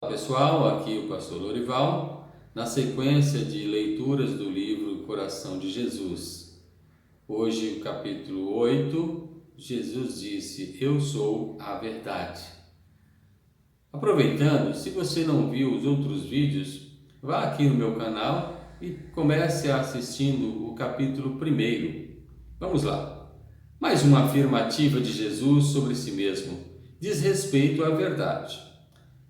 Olá pessoal, aqui o pastor Lorival, na sequência de leituras do livro Coração de Jesus. Hoje o capítulo 8, Jesus disse: Eu sou a verdade. Aproveitando, se você não viu os outros vídeos, vá aqui no meu canal e comece assistindo o capítulo 1. Vamos lá. Mais uma afirmativa de Jesus sobre si mesmo. Diz respeito à verdade.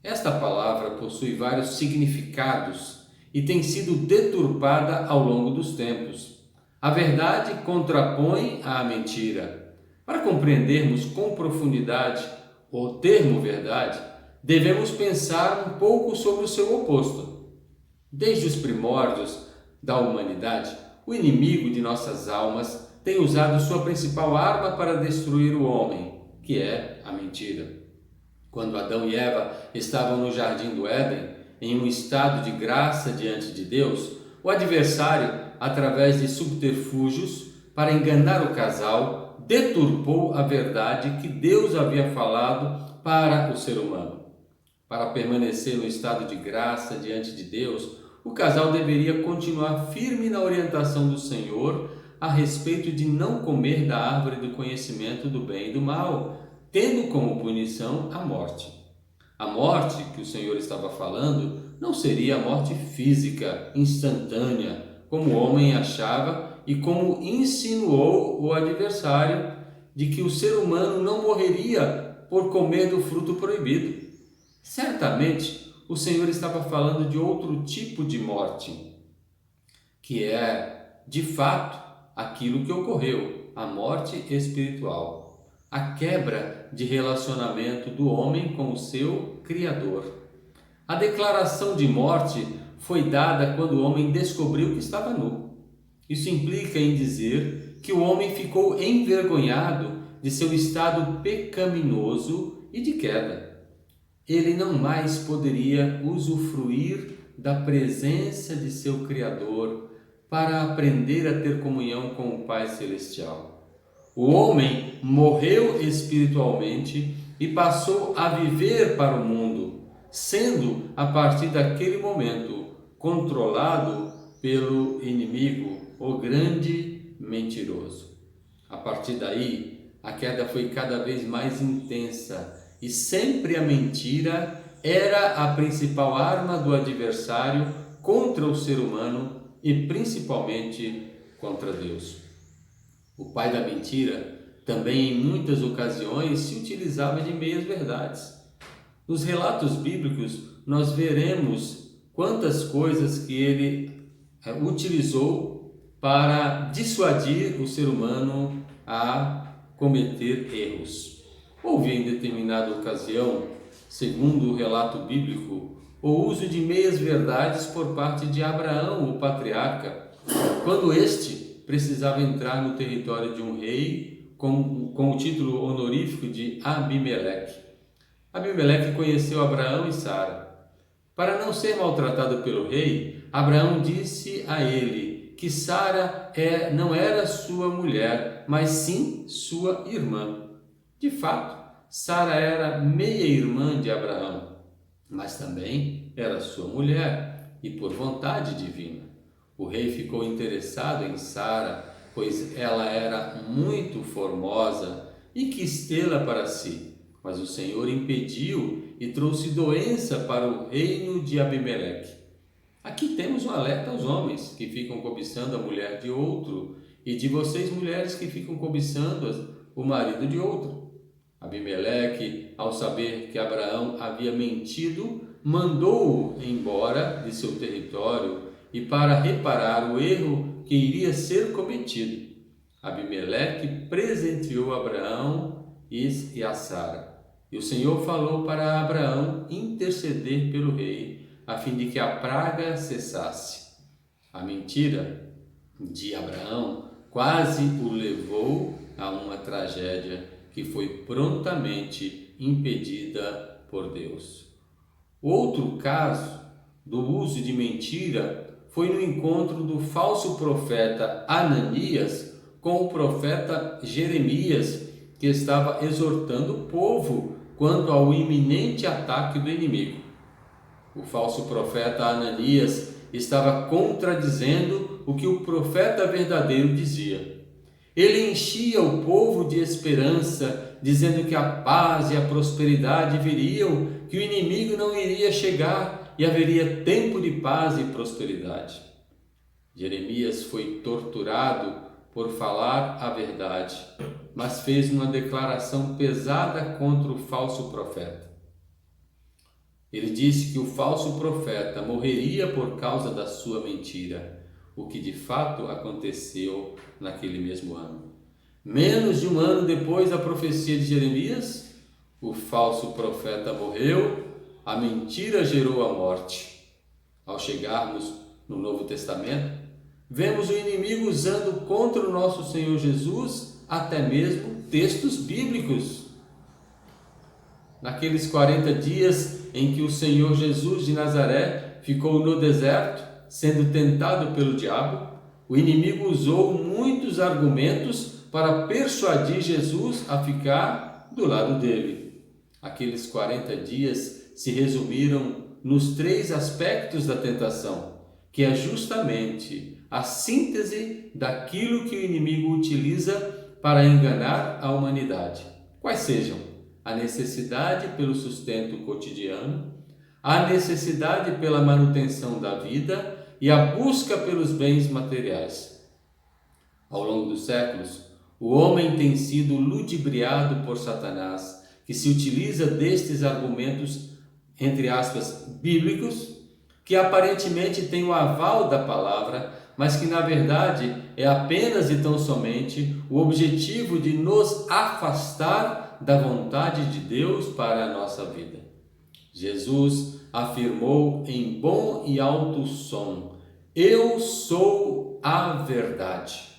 Esta palavra possui vários significados e tem sido deturpada ao longo dos tempos. A verdade contrapõe à mentira. Para compreendermos com profundidade o termo verdade, devemos pensar um pouco sobre o seu oposto. Desde os primórdios da humanidade, o inimigo de nossas almas tem usado sua principal arma para destruir o homem, que é a mentira. Quando Adão e Eva estavam no jardim do Éden, em um estado de graça diante de Deus, o adversário, através de subterfúgios para enganar o casal, deturpou a verdade que Deus havia falado para o ser humano. Para permanecer no estado de graça diante de Deus, o casal deveria continuar firme na orientação do Senhor a respeito de não comer da árvore do conhecimento do bem e do mal, tendo como punição a morte. A morte que o Senhor estava falando não seria a morte física, instantânea, como o homem achava e como insinuou o adversário, de que o ser humano não morreria por comer do fruto proibido. Certamente, o Senhor estava falando de outro tipo de morte, que é, de fato, aquilo que ocorreu, a morte espiritual, a quebra de relacionamento do homem com o seu Criador. A declaração de morte foi dada quando o homem descobriu que estava nu. Isso implica em dizer que o homem ficou envergonhado de seu estado pecaminoso e de queda. Ele não mais poderia usufruir da presença de seu Criador para aprender a ter comunhão com o Pai Celestial. O homem morreu espiritualmente e passou a viver para o mundo, sendo, a partir daquele momento, controlado pelo inimigo, o grande mentiroso. A partir daí, a queda foi cada vez mais intensa e sempre a mentira era a principal arma do adversário contra o ser humano e principalmente contra Deus. O pai da mentira também em muitas ocasiões se utilizava de meias verdades. Nos relatos bíblicos nós veremos quantas coisas que ele utilizou para dissuadir o ser humano a cometer erros. Houve em determinada ocasião, segundo o relato bíblico, o uso de meias verdades por parte de Abraão, o patriarca, quando este precisava entrar no território de um rei com o título honorífico de Abimeleque. Abimeleque conheceu Abraão e Sara. Para não ser maltratado pelo rei, Abraão disse a ele que Sara não era sua mulher, mas sim sua irmã. De fato, Sara era meia-irmã de Abraão, mas também era sua mulher e por vontade divina. O rei ficou interessado em Sara, pois ela era muito formosa e quis tê-la para si. Mas o Senhor impediu e trouxe doença para o reino de Abimeleque. Aqui temos um alerta aos homens que ficam cobiçando a mulher de outro e de vocês mulheres que ficam cobiçando o marido de outro. Abimeleque, ao saber que Abraão havia mentido, mandou-o embora de seu território e para reparar o erro que iria ser cometido, Abimeleque presenteou Abraão e a Sara. E o Senhor falou para Abraão interceder pelo rei, a fim de que a praga cessasse. A mentira de Abraão quase o levou a uma tragédia que foi prontamente impedida por Deus. Outro caso do uso de mentira foi no encontro do falso profeta Ananias com o profeta Jeremias, que estava exortando o povo quanto ao iminente ataque do inimigo. O falso profeta Ananias estava contradizendo o que o profeta verdadeiro dizia. Ele enchia o povo de esperança, dizendo que a paz e a prosperidade viriam, que o inimigo não iria chegar e haveria tempo de paz e prosperidade. Jeremias foi torturado por falar a verdade, mas fez uma declaração pesada contra o falso profeta. Ele disse que o falso profeta morreria por causa da sua mentira, o que de fato aconteceu naquele mesmo ano. Menos de um ano depois da profecia de Jeremias, o falso profeta morreu, a mentira gerou a morte. Ao chegarmos no Novo Testamento, vemos o inimigo usando contra o nosso Senhor Jesus até mesmo textos bíblicos. Naqueles 40 dias em que o Senhor Jesus de Nazaré ficou no deserto, sendo tentado pelo diabo, o inimigo usou muitos argumentos para persuadir Jesus a ficar do lado dele. Aqueles 40 dias se resumiram nos 3 aspectos da tentação, que é justamente a síntese daquilo que o inimigo utiliza para enganar a humanidade. Quais sejam? A necessidade pelo sustento cotidiano, a necessidade pela manutenção da vida e a busca pelos bens materiais. Ao longo dos séculos, o homem tem sido ludibriado por Satanás, que se utiliza destes argumentos, entre aspas, bíblicos, que aparentemente têm o aval da palavra, mas que na verdade é apenas e tão somente o objetivo de nos afastar da vontade de Deus para a nossa vida. Jesus afirmou em bom e alto som: eu sou a verdade.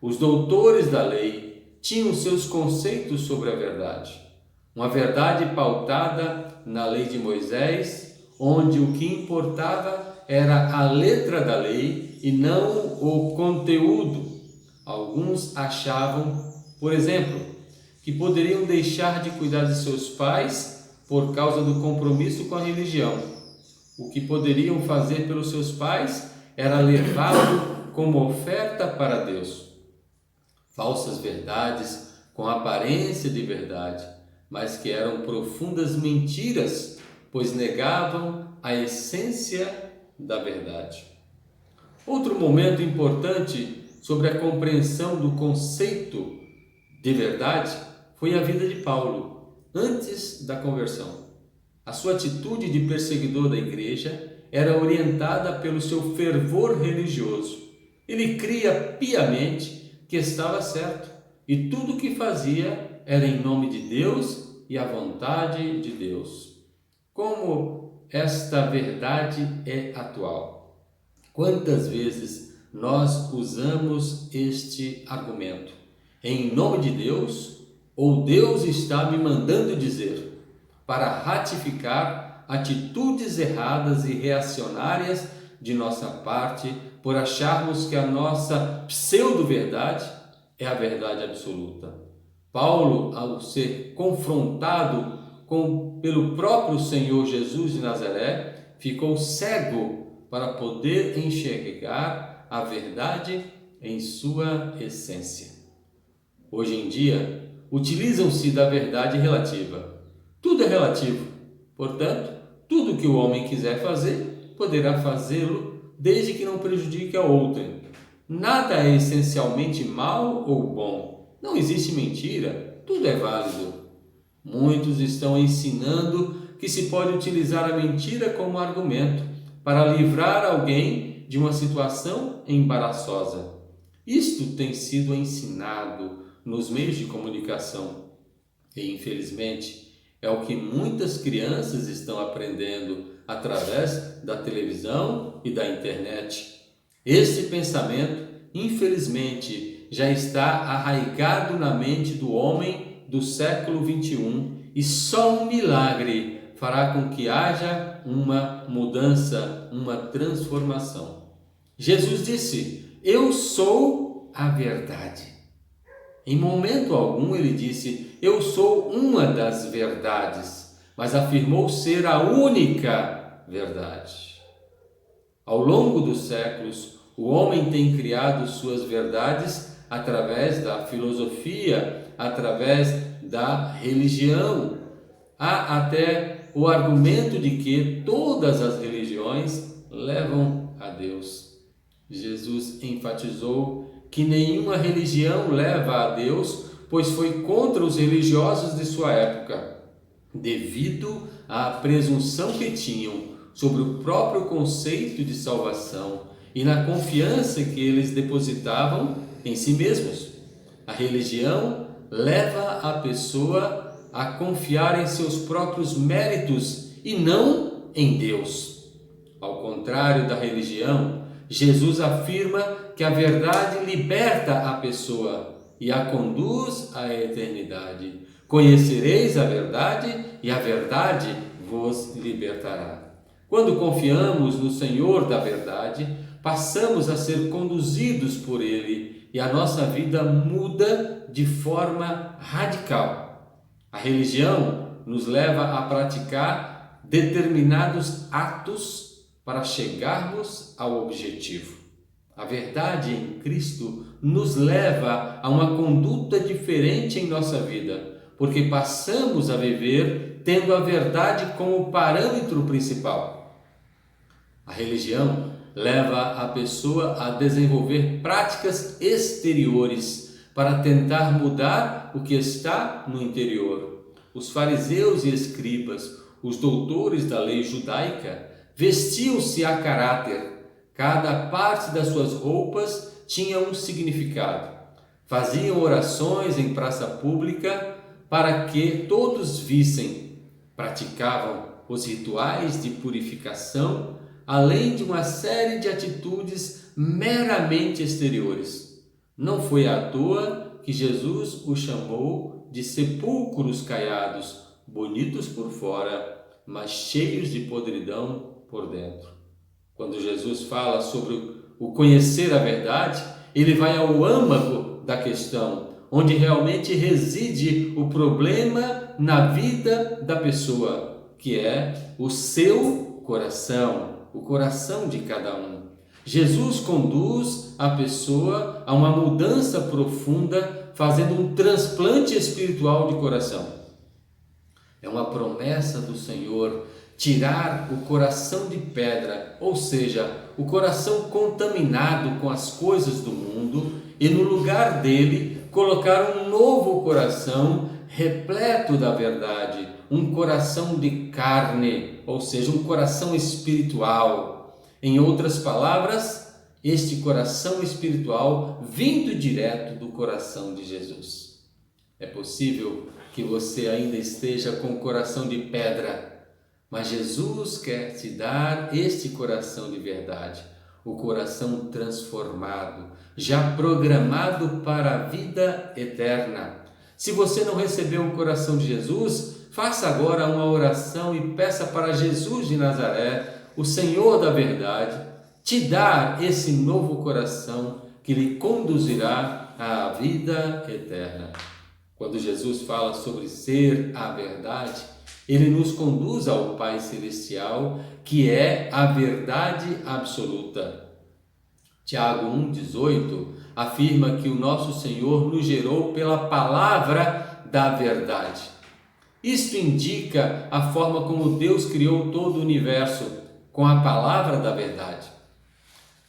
Os doutores da lei tinham seus conceitos sobre a verdade. Uma verdade pautada na lei de Moisés, onde o que importava era a letra da lei e não o conteúdo. Alguns achavam, por exemplo, que poderiam deixar de cuidar de seus pais por causa do compromisso com a religião. O que poderiam fazer pelos seus pais era levá-lo como oferta para Deus. Falsas verdades com aparência de verdade, mas que eram profundas mentiras, pois negavam a essência da verdade. Outro momento importante sobre a compreensão do conceito de verdade foi a vida de Paulo, antes da conversão. A sua atitude de perseguidor da igreja era orientada pelo seu fervor religioso. Ele cria piamente que estava certo e tudo o que fazia era em nome de Deus e a vontade de Deus. Como esta verdade é atual? Quantas vezes nós usamos este argumento? Em nome de Deus, ou Deus está me mandando dizer, para ratificar atitudes erradas e reacionárias de nossa parte, por acharmos que a nossa pseudo-verdade é a verdade absoluta. Paulo, ao ser confrontado pelo próprio Senhor Jesus de Nazaré, ficou cego para poder enxergar a verdade em sua essência. Hoje em dia, utilizam-se da verdade relativa. Tudo é relativo. Portanto, tudo que o homem quiser fazer, poderá fazê-lo, desde que não prejudique a outrem. Nada é essencialmente mal ou bom. Não existe mentira. Tudo é válido. Muitos estão ensinando que se pode utilizar a mentira como argumento para livrar alguém de uma situação embaraçosa. Isto tem sido ensinado nos meios de comunicação e, infelizmente, é o que muitas crianças estão aprendendo através da televisão e da internet. Este pensamento, infelizmente, já está arraigado na mente do homem do século XXI e só um milagre fará com que haja uma mudança, uma transformação. Jesus disse: eu sou a verdade. Em momento algum ele disse: eu sou uma das verdades, mas afirmou ser a única verdade. Ao longo dos séculos, o homem tem criado suas verdades através da filosofia, através da religião. Há até o argumento de que todas as religiões levam a Deus. Jesus enfatizou que nenhuma religião leva a Deus, pois foi contra os religiosos de sua época, devido à presunção que tinham sobre o próprio conceito de salvação e na confiança que eles depositavam em si mesmos. A religião leva a pessoa a confiar em seus próprios méritos e não em Deus. Ao contrário da religião, Jesus afirma que a verdade liberta a pessoa e a conduz à eternidade. Conhecereis a verdade e a verdade vos libertará. Quando confiamos no Senhor da verdade, passamos a ser conduzidos por Ele e a nossa vida muda de forma radical. A religião nos leva a praticar determinados atos para chegarmos ao objetivo. A verdade em Cristo nos leva a uma conduta diferente em nossa vida, porque passamos a viver tendo a verdade como parâmetro principal. A religião leva a pessoa a desenvolver práticas exteriores para tentar mudar o que está no interior. Os fariseus e escribas, os doutores da lei judaica, vestiam-se a caráter. Cada parte das suas roupas tinha um significado. Faziam orações em praça pública para que todos vissem. Praticavam os rituais de purificação, além de uma série de atitudes meramente exteriores. Não foi à toa que Jesus os chamou de sepulcros caiados, bonitos por fora, mas cheios de podridão por dentro. Quando Jesus fala sobre o conhecer a verdade, ele vai ao âmago da questão, onde realmente reside o problema na vida da pessoa, que é o seu coração, o coração de cada um. Jesus conduz a pessoa a uma mudança profunda, fazendo um transplante espiritual de coração. É uma promessa do Senhor tirar o coração de pedra, ou seja, o coração contaminado com as coisas do mundo, e no lugar dele colocar um novo coração repleto da verdade, um coração de carne, ou seja, um coração espiritual. Em outras palavras, este coração espiritual vindo direto do coração de Jesus. É possível que você ainda esteja com o coração de pedra, mas Jesus quer te dar este coração de verdade, o coração transformado, já programado para a vida eterna. Se você não recebeu o coração de Jesus, faça agora uma oração e peça para Jesus de Nazaré, o Senhor da verdade, te dar esse novo coração que lhe conduzirá à vida eterna. Quando Jesus fala sobre ser a verdade, ele nos conduz ao Pai Celestial, que é a verdade absoluta. Tiago 1,18 afirma que o nosso Senhor nos gerou pela palavra da verdade. Isto indica a forma como Deus criou todo o universo, com a palavra da verdade.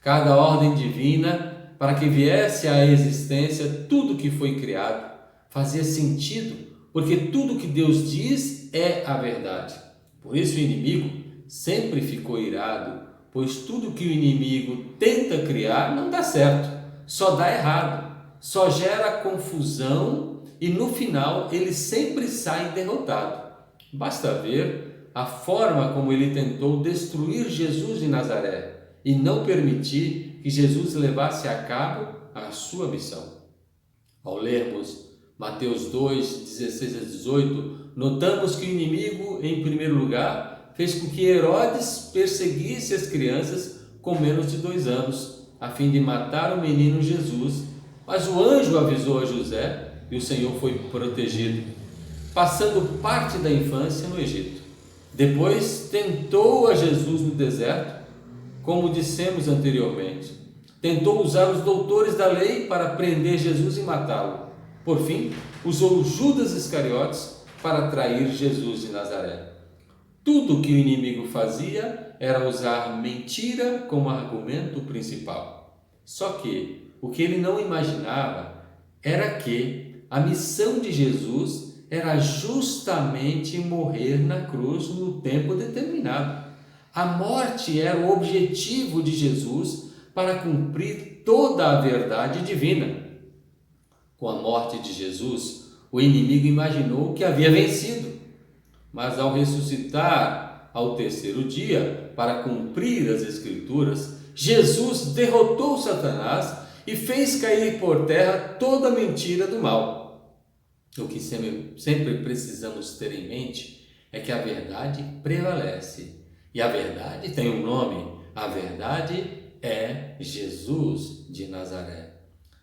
Cada ordem divina, para que viesse à existência tudo que foi criado, fazia sentido, porque tudo que Deus diz é a verdade. Por isso o inimigo sempre ficou irado, pois tudo que o inimigo tenta criar não dá certo, só dá errado, só gera confusão e no final ele sempre sai derrotado. Basta ver a forma como ele tentou destruir Jesus de Nazaré e não permitir que Jesus levasse a cabo a sua missão. Ao lermos Mateus 2, 16 a 18, notamos que o inimigo, em primeiro lugar, fez com que Herodes perseguisse as crianças com menos de 2 anos, a fim de matar o menino Jesus. Mas o anjo avisou a José e o Senhor foi protegido, passando parte da infância no Egito. Depois tentou a Jesus no deserto, como dissemos anteriormente. Tentou usar os doutores da lei para prender Jesus e matá-lo. Por fim, usou Judas Iscariotes para trair Jesus de Nazaré. Tudo o que o inimigo fazia era usar mentira como argumento principal. Só que o que ele não imaginava era que a missão de Jesus era justamente morrer na cruz no tempo determinado. A morte era o objetivo de Jesus para cumprir toda a verdade divina. Com a morte de Jesus, o inimigo imaginou que havia vencido. Mas ao ressuscitar ao terceiro dia, para cumprir as Escrituras, Jesus derrotou Satanás e fez cair por terra toda a mentira do mal. O que sempre precisamos ter em mente é que a verdade prevalece. E a verdade tem um nome. A verdade é Jesus de Nazaré.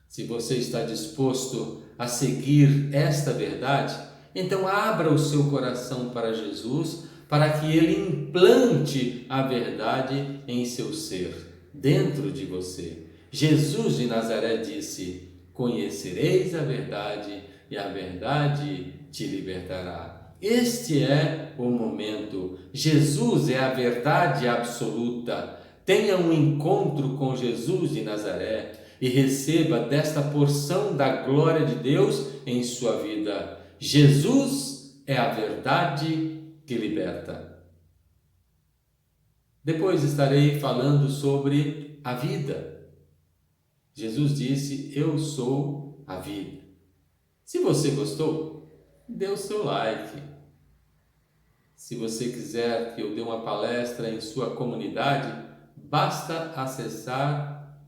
Se você está disposto a seguir esta verdade, então abra o seu coração para Jesus, para que Ele implante a verdade em seu ser, dentro de você. Jesus de Nazaré disse: conhecereis a verdade e a verdade te libertará. Este é o momento. Jesus é a verdade absoluta. Tenha um encontro com Jesus de Nazaré e receba desta porção da glória de Deus em sua vida. Jesus é a verdade que liberta. Depois estarei falando sobre a vida. Jesus disse: eu sou a vida. Se você gostou, dê o seu like. Se você quiser que eu dê uma palestra em sua comunidade, basta acessar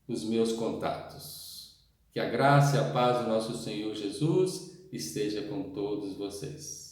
os meus contatos. Que a graça e a paz do nosso Senhor Jesus esteja com todos vocês.